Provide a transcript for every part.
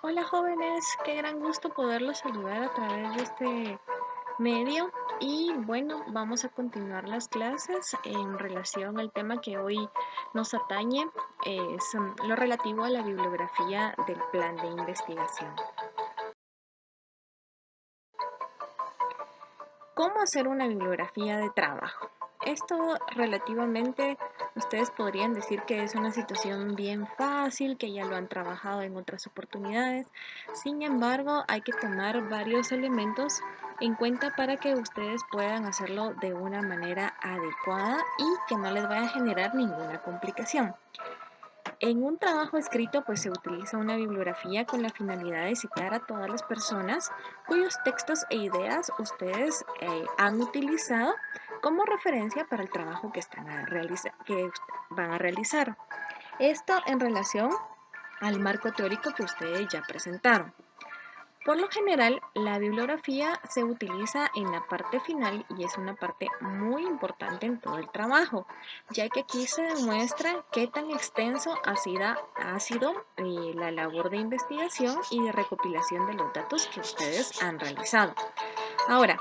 Hola jóvenes, qué gran gusto poderlos saludar a través de este medio y bueno, vamos a continuar las clases en relación al tema que hoy nos atañe, es lo relativo a la bibliografía del plan de investigación. ¿Cómo hacer una bibliografía de trabajo? Esto relativamente ustedes podrían decir que es una situación bien fácil, que ya lo han trabajado en otras oportunidades. Sin embargo, hay que tomar varios elementos en cuenta para que ustedes puedan hacerlo de una manera adecuada y que no les vaya a generar ninguna complicación. En un trabajo escrito, pues se utiliza una bibliografía con la finalidad de citar a todas las personas cuyos textos e ideas ustedes han utilizado como referencia para el trabajo que van a realizar. Esto en relación al marco teórico que ustedes ya presentaron. Por lo general, la bibliografía se utiliza en la parte final y es una parte muy importante en todo el trabajo, ya que aquí se demuestra qué tan extenso ha sido la labor de investigación y de recopilación de los datos que ustedes han realizado. Ahora,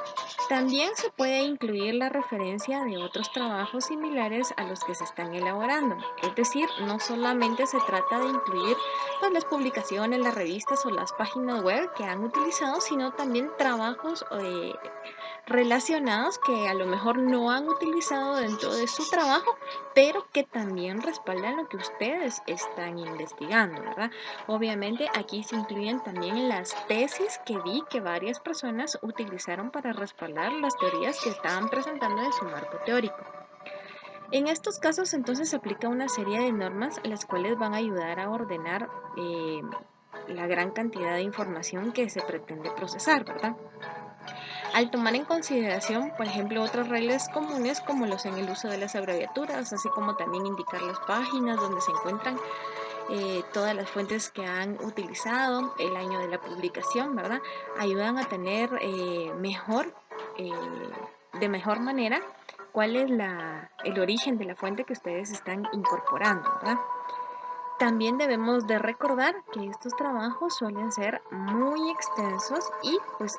también se puede incluir la referencia de otros trabajos similares a los que se están elaborando. Es decir, no solamente se trata de incluir pues, las publicaciones, las revistas o las páginas web que han utilizado, sino también trabajos relacionados que a lo mejor no han utilizado dentro de su trabajo, pero que también respaldan lo que ustedes están investigando, ¿verdad? Obviamente aquí se incluyen también las tesis que vi que varias personas utilizaron para respaldar las teorías que estaban presentando en su marco teórico. En estos casos entonces se aplica una serie de normas las cuales van a ayudar a ordenar la gran cantidad de información que se pretende procesar, ¿verdad? Al tomar en consideración, por ejemplo, otras reglas comunes como los en el uso de las abreviaturas, así como también indicar las páginas donde se encuentran todas las fuentes que han utilizado, el año de la publicación, ¿verdad? Ayudan a tener eh, de mejor manera, cuál es el origen de la fuente que ustedes están incorporando, ¿verdad? También debemos de recordar que estos trabajos suelen ser muy extensos y pues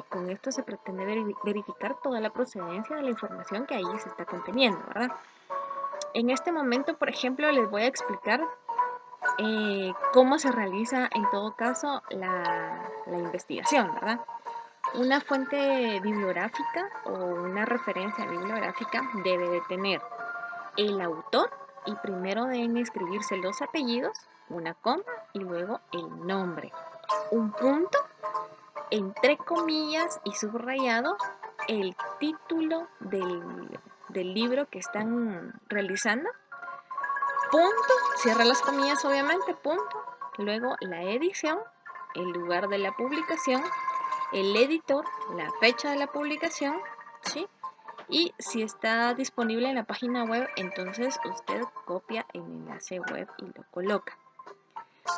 con esto se pretende verificar toda la procedencia de la información que ahí se está conteniendo, ¿verdad? En este momento, por ejemplo, les voy a explicar cómo se realiza en todo caso la investigación, ¿verdad? Una fuente bibliográfica o una referencia bibliográfica debe de tener el autor y primero deben escribirse los apellidos, una coma y luego el nombre. Un punto, entre comillas y subrayado, el título del libro que están realizando. Punto, cierra las comillas obviamente, punto. Luego la edición, el lugar de la publicación, el editor, la fecha de la publicación, ¿sí? Y si está disponible en la página web, entonces usted copia el enlace web y lo coloca.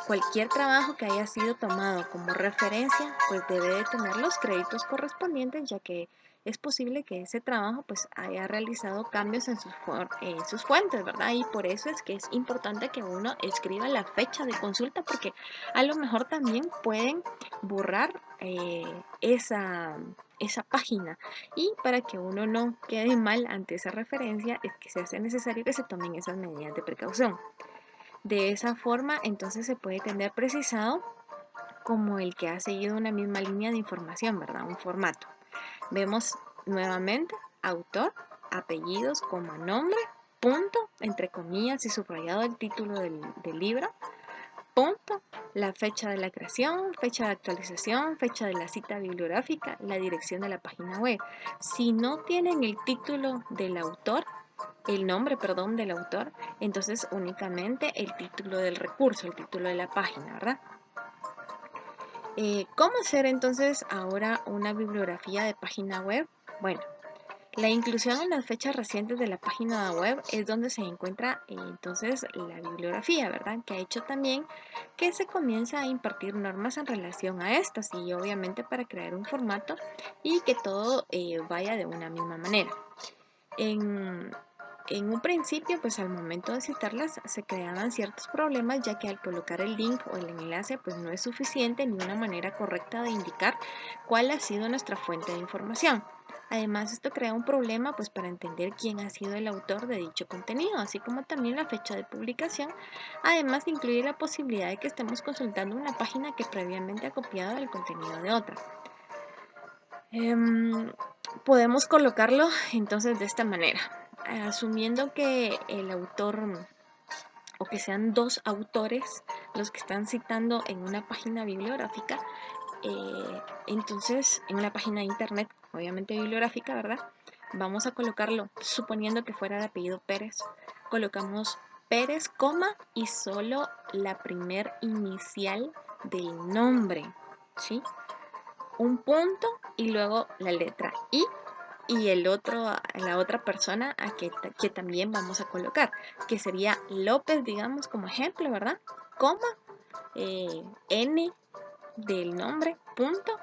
Cualquier trabajo que haya sido tomado como referencia, pues debe de tener los créditos correspondientes, ya que es posible que ese trabajo pues haya realizado cambios en sus fuentes, ¿verdad? Y por eso es que es importante que uno escriba la fecha de consulta, porque a lo mejor también pueden borrar esa página. Y para que uno no quede mal ante esa referencia, es que se hace necesario que se tomen esas medidas de precaución. De esa forma, entonces se puede tener precisado como el que ha seguido una misma línea de información, ¿verdad? Un formato. Vemos nuevamente autor, apellidos, coma, nombre, punto, entre comillas y subrayado el título del libro, punto, la fecha de la creación, fecha de actualización, fecha de la cita bibliográfica, la dirección de la página web. Si no tienen el título del autor, el nombre, perdón, del autor, entonces únicamente el título del recurso, el título de la página, ¿verdad? ¿Cómo hacer entonces ahora una bibliografía de página web? Bueno, la inclusión en las fechas recientes de la página web es donde se encuentra entonces la bibliografía, ¿verdad? Que ha hecho también que se comience a impartir normas en relación a estas y obviamente para crear un formato y que todo vaya de una misma manera. En en un principio, pues al momento de citarlas se creaban ciertos problemas, ya que al colocar el link o el enlace, pues no es suficiente ni una manera correcta de indicar cuál ha sido nuestra fuente de información. Además, esto crea un problema pues para entender quién ha sido el autor de dicho contenido, así como también la fecha de publicación. Además, incluye la posibilidad de que estemos consultando una página que previamente ha copiado el contenido de otra. Podemos colocarlo entonces de esta manera, asumiendo que el autor o que sean dos autores los que están citando en una página bibliográfica, entonces en una página de internet, obviamente bibliográfica, ¿verdad? Vamos a colocarlo, suponiendo que fuera de apellido Pérez, colocamos Pérez, coma y solo la primer inicial del nombre, ¿sí? Un punto y luego la letra I y la otra persona que también vamos a colocar, que sería López, digamos, como ejemplo, ¿verdad? Coma, N del nombre, punto,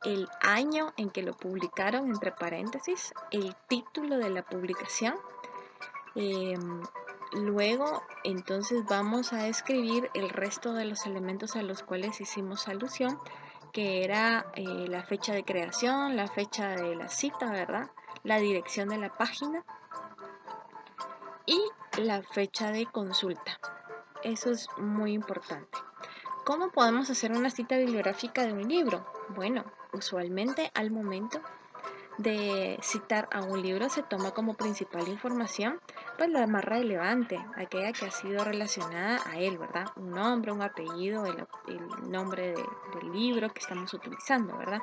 el año en que lo publicaron, entre paréntesis, el título de la publicación. Luego, entonces vamos a escribir el resto de los elementos a los cuales hicimos alusión, que era la fecha de creación, la fecha de la cita, ¿verdad? La dirección de la página y la fecha de consulta. Eso es muy importante. ¿Cómo podemos hacer una cita bibliográfica de un libro? Bueno, usualmente al momento de citar a un libro se toma como principal información pues la más relevante, aquella que ha sido relacionada a él, ¿verdad? Un nombre, un apellido, el nombre del libro que estamos utilizando, ¿verdad?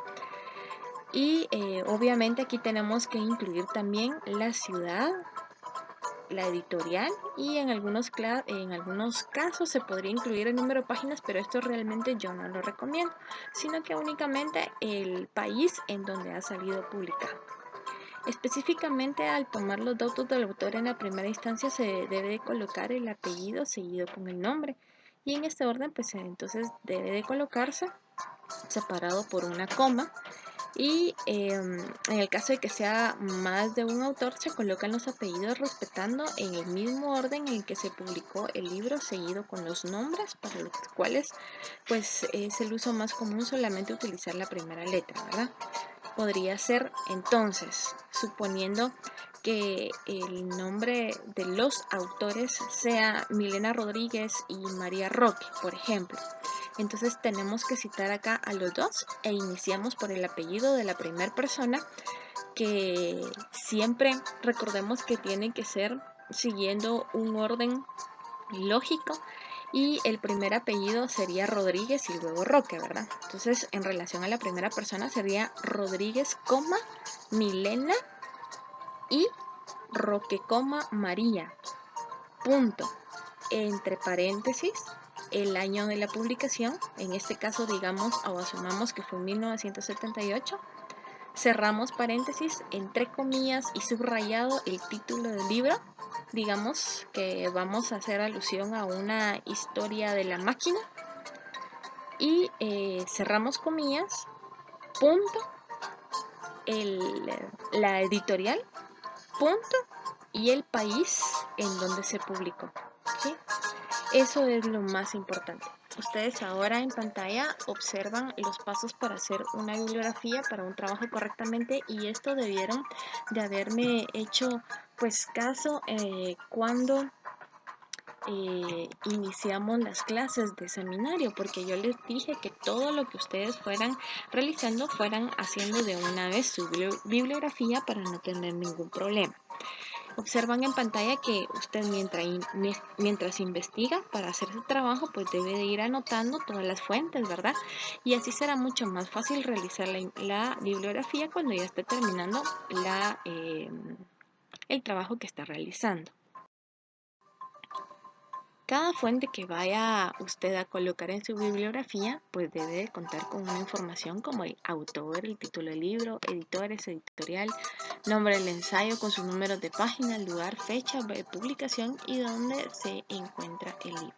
Y obviamente aquí tenemos que incluir también la ciudad, la editorial y en algunos casos se podría incluir el número de páginas, pero esto realmente yo no lo recomiendo, sino que únicamente el país en donde ha salido publicado. Específicamente, al tomar los datos del autor en la primera instancia se debe de colocar el apellido seguido con el nombre y en este orden pues entonces debe de colocarse separado por una coma y en el caso de que sea más de un autor se colocan los apellidos respetando en el mismo orden en que se publicó el libro seguido con los nombres para los cuales pues es el uso más común solamente utilizar la primera letra, ¿verdad? Podría ser entonces, suponiendo que el nombre de los autores sea Milena Rodríguez y María Roque, por ejemplo. Entonces tenemos que citar acá a los dos e iniciamos por el apellido de la primera persona, que siempre recordemos que tiene que ser siguiendo un orden lógico y el primer apellido sería Rodríguez y luego Roque, ¿verdad? Entonces, en relación a la primera persona sería Rodríguez, Milena y Roque, María, punto. Entre paréntesis, el año de la publicación, en este caso digamos o asumamos que fue 1978, cerramos paréntesis, entre comillas y subrayado el título del libro. Digamos que vamos a hacer alusión a una historia de la máquina y cerramos comillas, punto, la editorial, punto, y el país en donde se publicó. ¿Sí? Eso es lo más importante. Ustedes ahora en pantalla observan los pasos para hacer una bibliografía para un trabajo correctamente y esto debieron de haberme hecho pues caso cuando iniciamos las clases de seminario, porque yo les dije que todo lo que ustedes fueran realizando fueran haciendo de una vez su bibliografía para no tener ningún problema. Observan en pantalla que usted mientras investiga para hacer su trabajo, pues debe de ir anotando todas las fuentes, ¿verdad? Y así será mucho más fácil realizar la bibliografía cuando ya esté terminando el trabajo que está realizando. Cada fuente que vaya usted a colocar en su bibliografía, pues debe de contar con una información como el autor, el título del libro, editores, editorial, nombre del ensayo con sus números de página, lugar, fecha de publicación y dónde se encuentra el libro.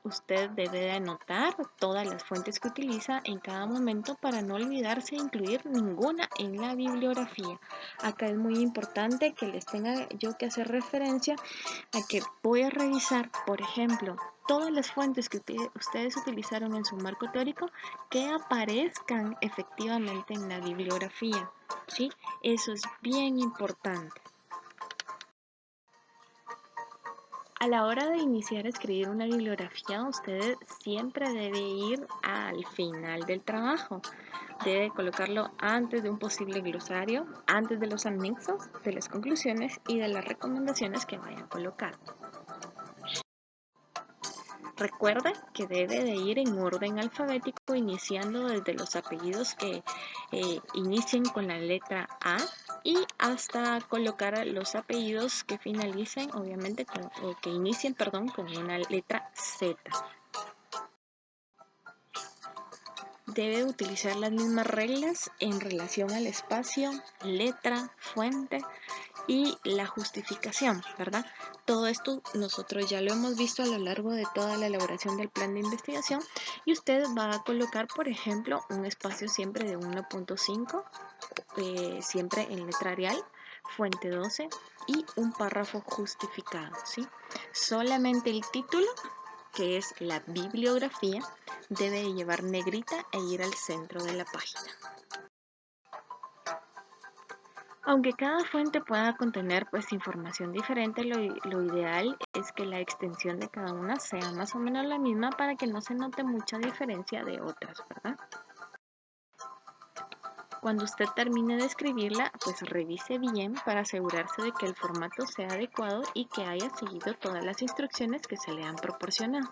usted debe de anotar todas las fuentes que utiliza en cada momento para no olvidarse de incluir ninguna en la bibliografía. Acá es muy importante que les tenga yo que hacer referencia a que voy a revisar, por ejemplo, todas las fuentes que ustedes utilizaron en su marco teórico que aparezcan efectivamente en la bibliografía, ¿sí? Eso es bien importante. A la hora de iniciar a escribir una bibliografía, usted siempre debe ir al final del trabajo. Debe colocarlo antes de un posible glosario, antes de los anexos, de las conclusiones y de las recomendaciones que vaya a colocar. Recuerda que debe de ir en orden alfabético, iniciando desde los apellidos que inicien con la letra A y hasta colocar los apellidos que finalicen, obviamente, o que inicien, perdón, con una letra Z. Debe utilizar las mismas reglas en relación al espacio, letra, fuente y la justificación, ¿verdad? Todo esto nosotros ya lo hemos visto a lo largo de toda la elaboración del plan de investigación y usted va a colocar, por ejemplo, un espacio siempre de 1.5, siempre en letra Arial, fuente 12 y un párrafo justificado, ¿sí? Solamente el título, que es la bibliografía, debe llevar negrita e ir al centro de la página. Aunque cada fuente pueda contener pues información diferente, lo ideal es que la extensión de cada una sea más o menos la misma para que no se note mucha diferencia de otras, ¿verdad? Cuando usted termine de escribirla, pues revise bien para asegurarse de que el formato sea adecuado y que haya seguido todas las instrucciones que se le han proporcionado.